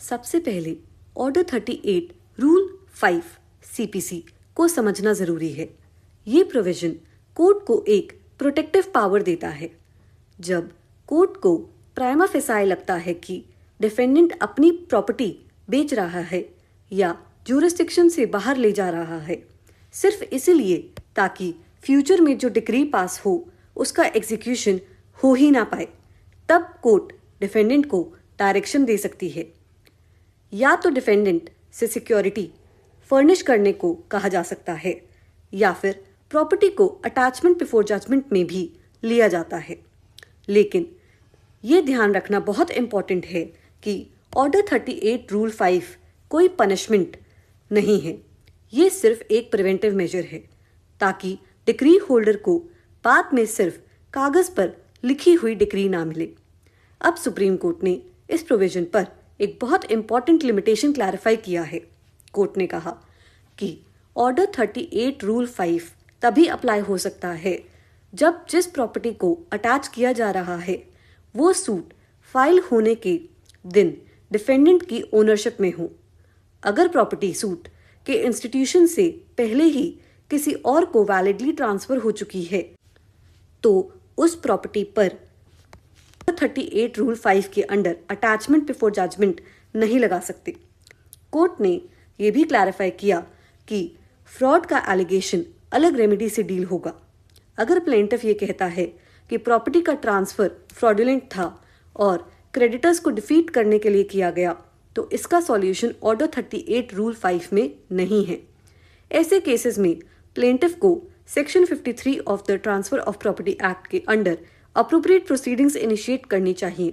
सबसे पहले order 38 rule 5 CPC को समझना जरूरी है। ये प्रोविजन कोर्ट को एक प्रोटेक्टिव पावर देता है। जब कोर्ट को प्राइमा फेसाई लगता है कि डिफेंडेंट अपनी प्रॉपर्टी बेच रहा है या ज्यूरिसडिक्शन से बाहर ले जा रहा है, सिर्फ इसीलिए ताकि फ्यूचर में जो डिक्री पास हो उसका एग्जीक्यूशन हो ही ना पाए, तब कोर्ट डिफेंडेंट को डायरेक्शन दे सकती है। या तो डिफेंडेंट से सिक्योरिटी फर्निश करने को कहा जा सकता है या फिर प्रॉपर्टी को अटैचमेंट बिफोर जजमेंट में भी लिया जाता है। लेकिन ये ध्यान रखना बहुत इंपॉर्टेंट है कि ऑर्डर 38 रूल 5 कोई पनिशमेंट नहीं है। ये सिर्फ एक प्रिवेंटिव मेजर है ताकि डिक्री होल्डर को बाद में सिर्फ कागज पर लिखी हुई डिक्री ना मिले। अब सुप्रीम कोर्ट ने इस प्रोविजन पर एक बहुत इंपॉर्टेंट लिमिटेशन क्लैरिफाई किया है। कोर्ट ने कहा कि ऑर्डर 38 रूल 5 तभी अप्लाई हो सकता है जब जिस प्रॉपर्टी को अटैच किया जा रहा है वो सूट फाइल होने के दिन डिफेंडेंट की ओनरशिप में हो। अगर प्रॉपर्टी सूट के इंस्टीट्यूशन से पहले ही किसी और को वैलिडली ट्रांसफर हो चुकी है तो उस प्रॉपर्टी पर 38 रूल 5 के अंडर अटैचमेंट बिफोर जजमेंट नहीं लगा सकते। कोर्ट ने यह भी क्लैरिफाई किया कि फ्रॉड का एलिगेशन अलग रेमेडी से डील होगा। अगर प्लेंटिफ ये कहता है कि प्रॉपर्टी का ट्रांसफर फ्रॉडुलेंट था और क्रेडिटर्स को डिफीट करने के लिए किया गया, तो इसका सॉल्यूशन ऑर्डर 38 रूल 5 में नहीं है। ऐसे केसेस में प्लेंटिफ को section 53 of the transfer of property act के अंडर अप्रोप्रिएट प्रोसीडिंग्स इनिशिएट करनी चाहिए।